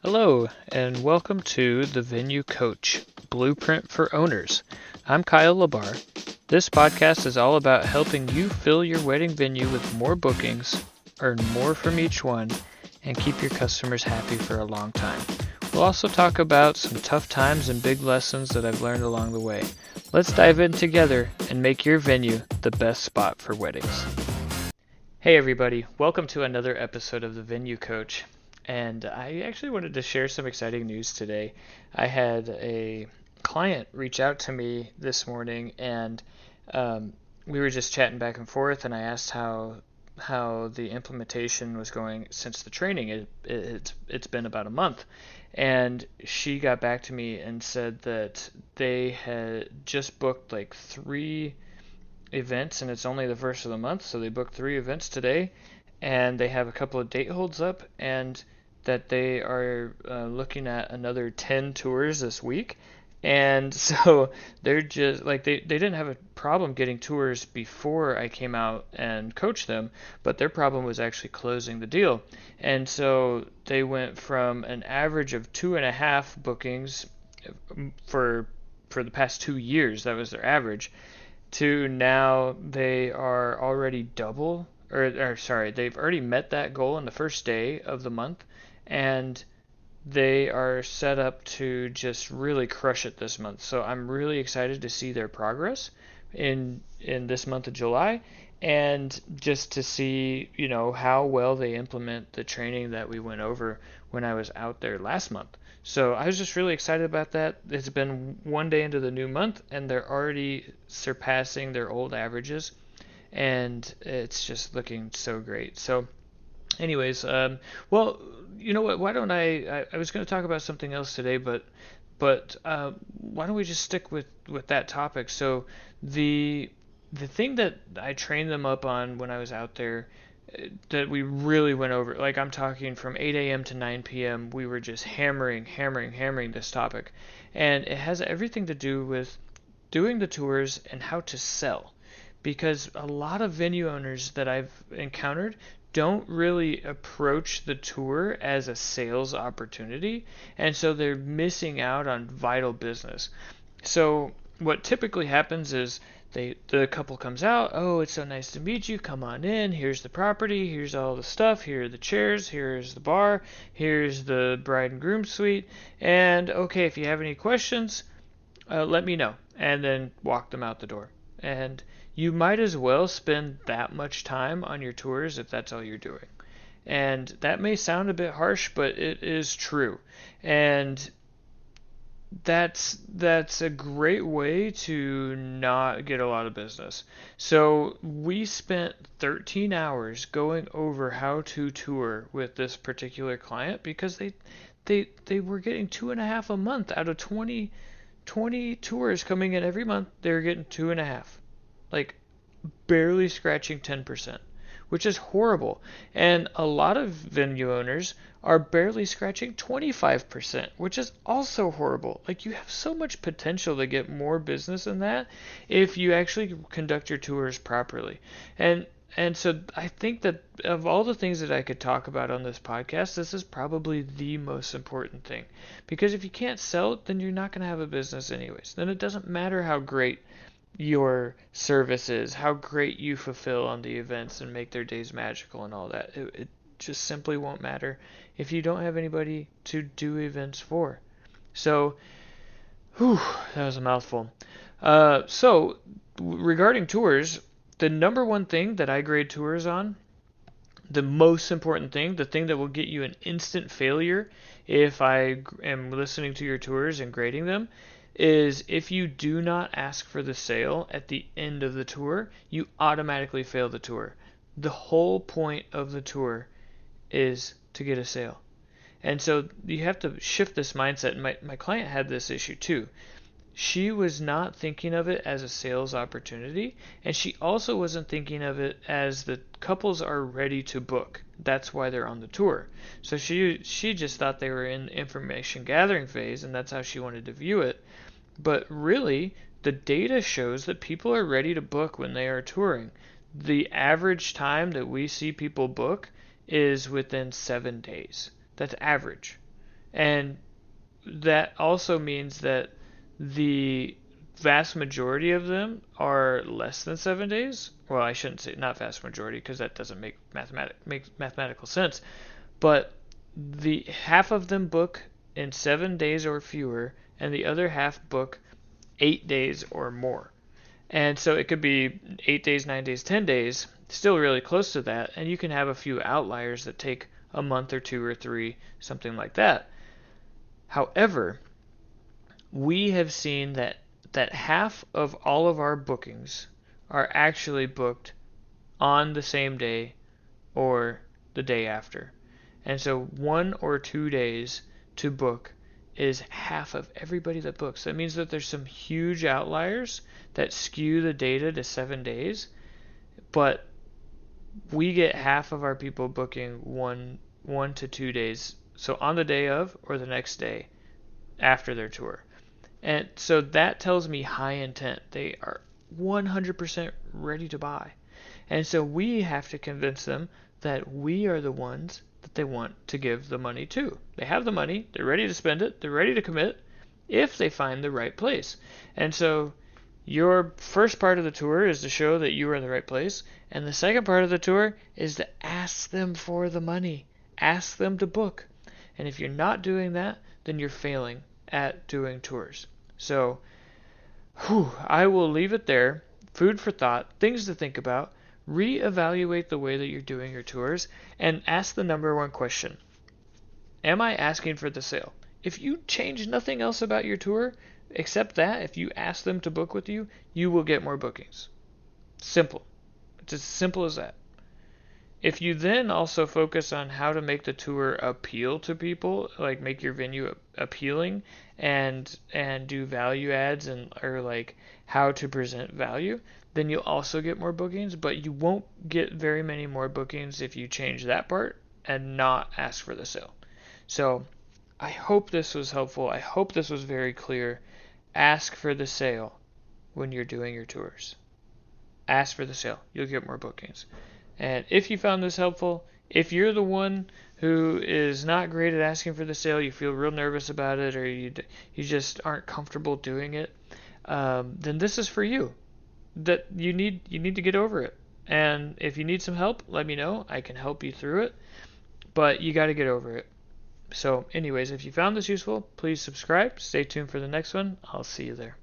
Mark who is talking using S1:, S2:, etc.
S1: Hello, and welcome to the Venue Coach Blueprint for Owners. I'm Kyle Labar. This podcast is all about helping you fill your wedding venue with more bookings, earn more from each one, and keep your customers happy for a long time. We'll also talk about some tough times and big lessons that I've learned along the way. Let's dive in together and make your venue the best spot for weddings. Hey everybody, welcome to another episode of the Venue Coach. And I actually wanted to share some exciting news today. I had a client reach out to me this morning, and we were just chatting back and forth, and I asked how the implementation was going since the training. It's been about a month, and she got back to me and said that they had just booked like 3 events, and it's only the first of the month, so they booked 3 events today, and they have a couple of date holds up, and that they are looking at another 10 tours this week. And so they're just like they didn't have a problem getting tours before I came out and coached them, but their problem was actually closing the deal. And so they went from an average of 2.5 bookings for the past 2 years, that was their average, to now they are already double, or sorry, they've already met that goal in the first day of the month, and they are set up to just really crush it this month. So I'm really excited to see their progress in this month of July, and just to see, how well they implement the training that we went over when I was out there last month. So I was just really excited about that. It's been one day into the new month, and they're already surpassing their old averages, and it's just looking so great. So anyways, well, you know what? Why don't I was going to talk about something else today, but why don't we just stick with that topic? So the thing that I trained them up on when I was out there, that we really went over, like I'm talking from 8 a.m. to 9 p.m., we were just hammering this topic. And it has everything to do with doing the tours and how to sell. Because a lot of venue owners that I've encountered don't really approach the tour as a sales opportunity, and so they're missing out on vital business. So what typically happens is the couple comes out, oh, it's so nice to meet you, come on in, here's the property, here's all the stuff, here are the chairs, here's the bar, here's the bride and groom suite, and okay, if you have any questions, let me know, and then walk them out the door. And you might as well spend that much time on your tours if that's all you're doing. And that may sound a bit harsh, but it is true. And that's a great way to not get a lot of business. So we spent 13 hours going over how to tour with this particular client, because they were getting 2.5 a month out of 20 tours coming in every month. They were getting 2.5, like barely scratching 10%, which is horrible. And a lot of venue owners are barely scratching 25%, which is also horrible. Like, you have so much potential to get more business in that if you actually conduct your tours properly. And so I think that of all the things that I could talk about on this podcast, this is probably the most important thing. Because if you can't sell it, then you're not going to have a business anyways. Then it doesn't matter how great your service is, how great you fulfill on the events and make their days magical and all that. It just simply won't matter if you don't have anybody to do events for. So, whew, that was a mouthful. So regarding tours, the number one thing that I grade tours on, the most important thing, the thing that will get you an instant failure if I am listening to your tours and grading them, is if you do not ask for the sale at the end of the tour, you automatically fail the tour. The whole point of the tour is to get a sale. And so you have to shift this mindset. And my client had this issue too. She was not thinking of it as a sales opportunity, and she also wasn't thinking of it as the couples are ready to book. That's why they're on the tour. So she just thought they were in information gathering phase, and that's how she wanted to view it. But really, the data shows that people are ready to book when they are touring. The average time that we see people book is within 7 days. That's average. And that also means that the vast majority of them are less than 7 days. Well, I shouldn't say not vast majority because that doesn't make mathematical sense. But the half of them book in 7 days or fewer, and the other half book 8 days or more. And so it could be 8 days, 9 days, 10 days, still really close to that. And you can have a few outliers that take a month or two or three, something like that. However, we have seen that half of all of our bookings are actually booked on the same day or the day after. And so 1 or 2 days to book is half of everybody that books. That means that there's some huge outliers that skew the data to 7 days, but we get half of our people booking 1 to 2 days. So on the day of or the next day after their tour. And so that tells me high intent. They are 100% ready to buy. And so we have to convince them that we are the ones that they want to give the money to. They have the money, they're ready to spend it, they're ready to commit if they find the right place. And so your first part of the tour is to show that you are in the right place, and the second part of the tour is to ask them for the money. Ask them to book. And if you're not doing that, then you're failing at doing tours. So, I will leave it there. Food for thought, things to think about. Reevaluate the way that you're doing your tours and ask the number one question. Am I asking for the sale? If you change nothing else about your tour, except that, if you ask them to book with you, you will get more bookings. Simple. It's as simple as that. If you then also focus on how to make the tour appeal to people, like make your venue appealing and do value adds and or like how to present value, then you'll also get more bookings, but you won't get very many more bookings if you change that part and not ask for the sale. So I hope this was helpful. I hope this was very clear. Ask for the sale when you're doing your tours. Ask for the sale. You'll get more bookings. And if you found this helpful, if you're the one who is not great at asking for the sale, you feel real nervous about it, or you just aren't comfortable doing it, then this is for you. That you need to get over it. And if you need some help, let me know. I can help you through it. But you got to get over it. So anyways, if you found this useful, please subscribe. Stay tuned for the next one. I'll see you there.